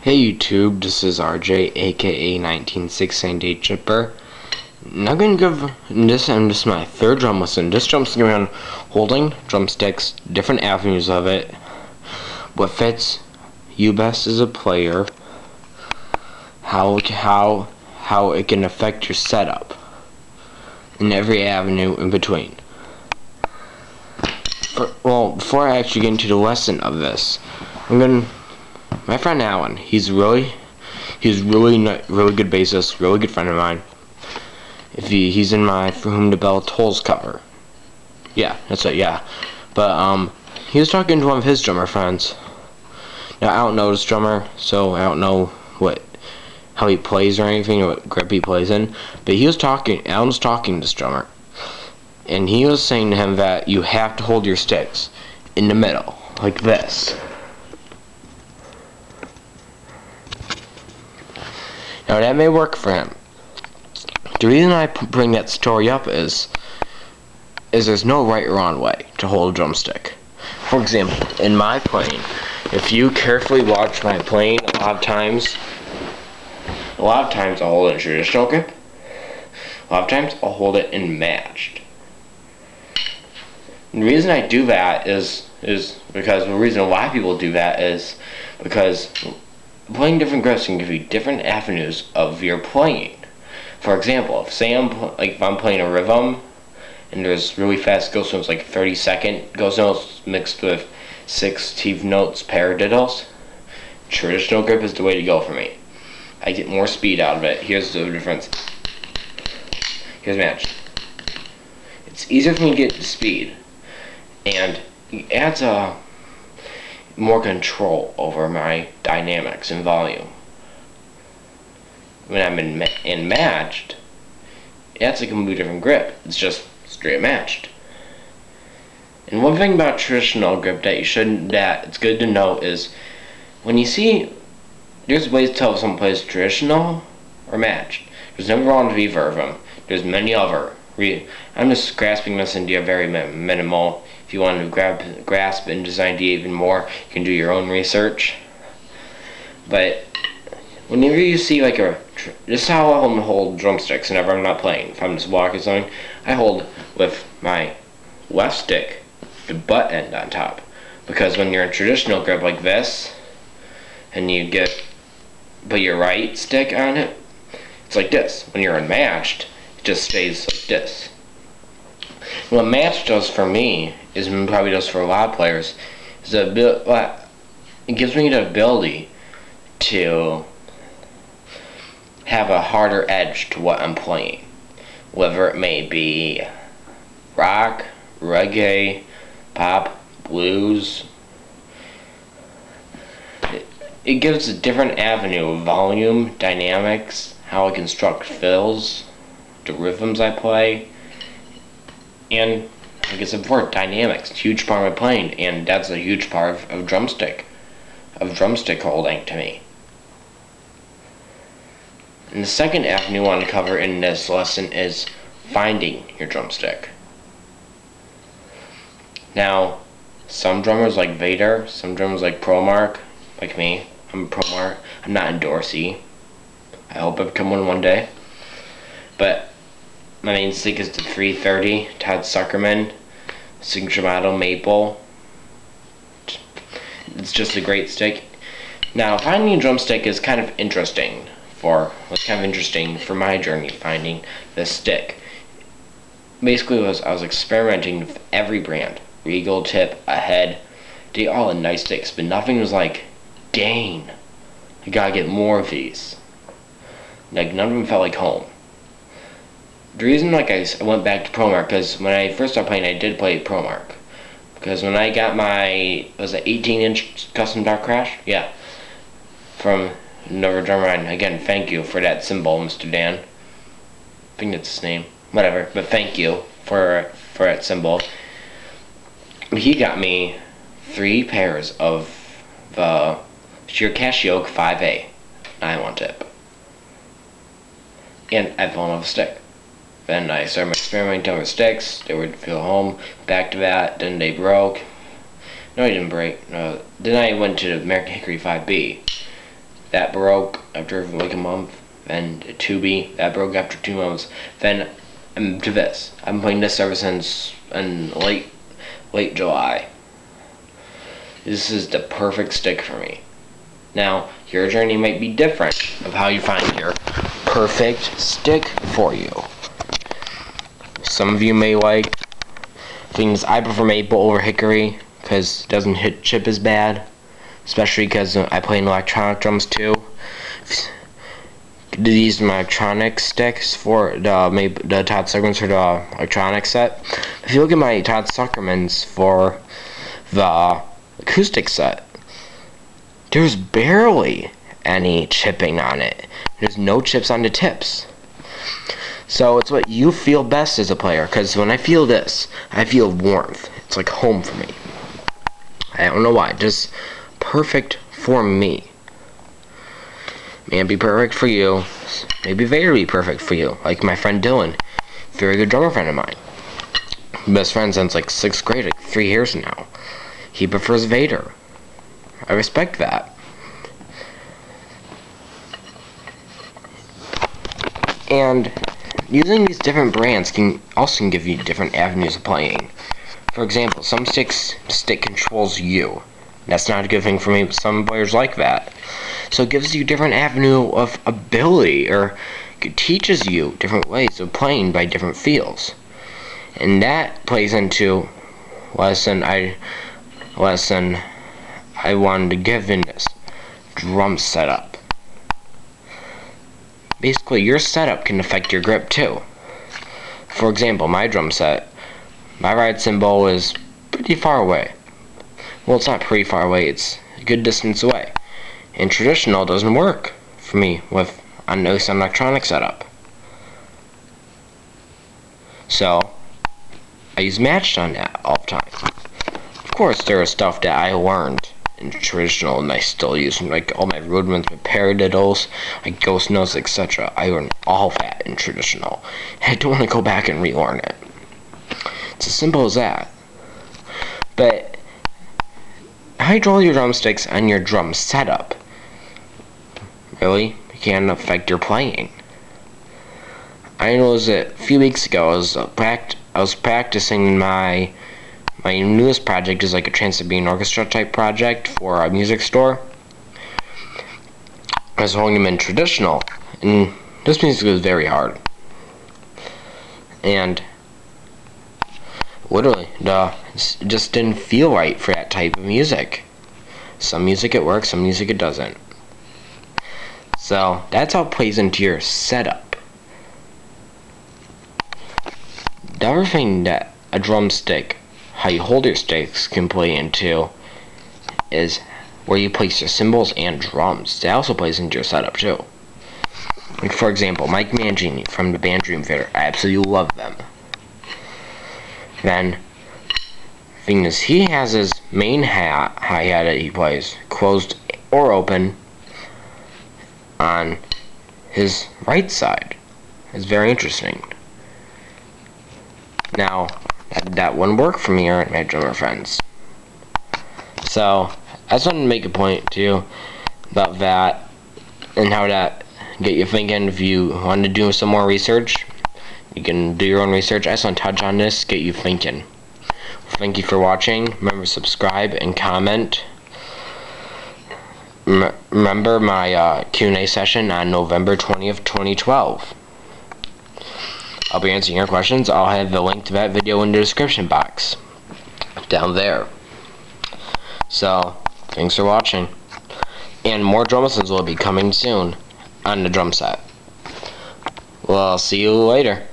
Hey YouTube, this is RJ, aka 19698 Chipper. Now I'm going to give this is my third drum lesson. This drum's going to be on holding drumsticks, different avenues of it, what fits you best as a player, how it can affect your setup, and every avenue in between. Before I actually get into the lesson of this, my friend Alan, he's really good bassist, really good friend of mine. He's in my For Whom the Bell Tolls cover. Yeah, that's it, yeah. But he was talking to one of his drummer friends. Now I don't know this drummer, so I don't know how he plays or anything, or what grip he plays in. But Alan was talking to this drummer, and he was saying to him that you have to hold your sticks in the middle, like this. Now that may work for him. The reason I bring that story up is there's no right or wrong way to hold a drumstick. For example, in my playing, if you carefully watch my playing, a lot of times I'll hold it in traditional grip. A lot of times I'll hold it in matched. And the reason I do that is because the reason why people do that is because playing different grips can give you different avenues of your playing. For example, if I'm playing a rhythm and there's really fast ghost notes, like 30-second ghost notes mixed with 6 notes paradiddles, traditional grip is the way to go for me. I get more speed out of it. Here's the difference. Here's matched. It's easier for me to get the speed, and it adds more control over my dynamics and volume. When I'm in matched, that's a completely different grip. It's just straight matched. And one thing about traditional grip that it's good to know is when you see, there's ways to tell if someone plays traditional or matched. There's never wrong to either of them. There's many other. I'm just grasping this idea very minimal. If you want to grasp and design idea even more, you can do your own research. But whenever you see this is how I hold drumsticks whenever I'm not playing. If I'm just walking something, I hold with my left stick, the butt end on top. Because when you're in traditional grip like this, and you put your right stick on it, it's like this. When you're unmatched, it just stays like this. What match does for me is probably does for a lot of players is it gives me the ability to have a harder edge to what I'm playing, whether it may be rock, reggae, pop, blues. It gives a different avenue of volume, dynamics, how I construct fills, the rhythms I play, and like I said before, dynamics. It's a huge part of my playing, and that's a huge part of drumstick holding to me. And the second avenue I want to cover in this lesson is finding your drumstick. Now, some drummers like Vader, some drummers like ProMark, like me. I'm a ProMark. I'm not in Dorsey. I hope I become one day. But my main stick is the 330 Todd Suckerman signature model Maple. It's just a great stick. Now, finding a drumstick is kind of interesting for my journey finding this stick. Basically, I was experimenting with every brand, Regal, Tip, Ahead. They all had nice sticks, but nothing was like, dang, I gotta get more of these. Like, none of them felt like home. The reason I went back to ProMark, because when I first started playing, I did play ProMark. Because when I got my, was it 18-inch custom Dark Crash? Yeah. From another drummer, and again, thank you for that symbol, Mr. Dan. I think that's his name. Whatever, but thank you for that symbol. He got me 3 pairs of the Sheer Casio 5A 9-1 tip. And I fell in love with a stick. Then I started experimenting with sticks. They would feel home. Back to that. Then they broke. No, I didn't break. Then I went to the American Hickory 5B. that broke after like a month. Then a 2B, that broke after 2 months. Then I'm to this. I'm playing this ever since in late July. This is the perfect stick for me. Now, your journey might be different of how you find your perfect stick for you. Some of you may like things. I prefer maple over hickory because it doesn't hit chip as bad, especially because I play in electronic drums too. These are my electronic sticks for the Todd Suckermans for the electronic set. If you look at my Todd Suckermans for the acoustic set, there's barely any chipping on it. There's no chips on the tips. So it's what you feel best as a player, because when I feel this, I feel warmth. It's like home for me. I don't know why, just perfect for me. May be perfect for you, maybe Vader be perfect for you, like my friend Dylan, very good drummer friend of mine. Best friend since like 6th grade, like 3 years now. He prefers Vader. I respect that. And using these different brands can also give you different avenues of playing. For example, some stick controls you. That's not a good thing for me, but some players like that. So it gives you different avenue of ability, or it teaches you different ways of playing by different feels. And that plays into lesson I wanted to give in this drum setup. Basically, your setup can affect your grip too. For example, my drum set, my ride cymbal is pretty far away. Well, it's not pretty far away, it's a good distance away. And traditional doesn't work for me with an electronic setup. So, I use matched on that all the time. Of course, there is stuff that I learned in traditional and I still use, like all my rudiments with paradiddles, like ghost notes, etc. I learned all that in traditional. I don't want to go back and relearn it. It's as simple as that. But how you draw your drumsticks on your drum setup really can affect your playing. I noticed that a few weeks ago I was practicing my newest project is like a Trans-Siberian Orchestra type project for a music store. I was holding them in traditional, and this music was very hard. And literally, it just didn't feel right for that type of music. Some music it works, some music it doesn't. So that's how it plays into your setup. The other thing that a drumstick, how you hold your sticks, can play into is where you place your cymbals and drums. That also plays into your setup too. Like for example, Mike Mangini from the band Dream Theater. I absolutely love them. Then, thing is, he has his main hi-hat that he plays closed or open on his right side. It's very interesting. Now, that wouldn't work for me or my drummer friends. So, I just wanted to make a point to you about that and how that get you thinking. If you want to do some more research, you can do your own research. I just want to touch on this, get you thinking. Thank you for watching. Remember to subscribe and comment. Remember my Q&A session on November 20th, 2012. I'll be answering your questions. I'll have the link to that video in the description box down there. So, thanks for watching. And more drum lessons will be coming soon on the drum set. Well, I'll see you later.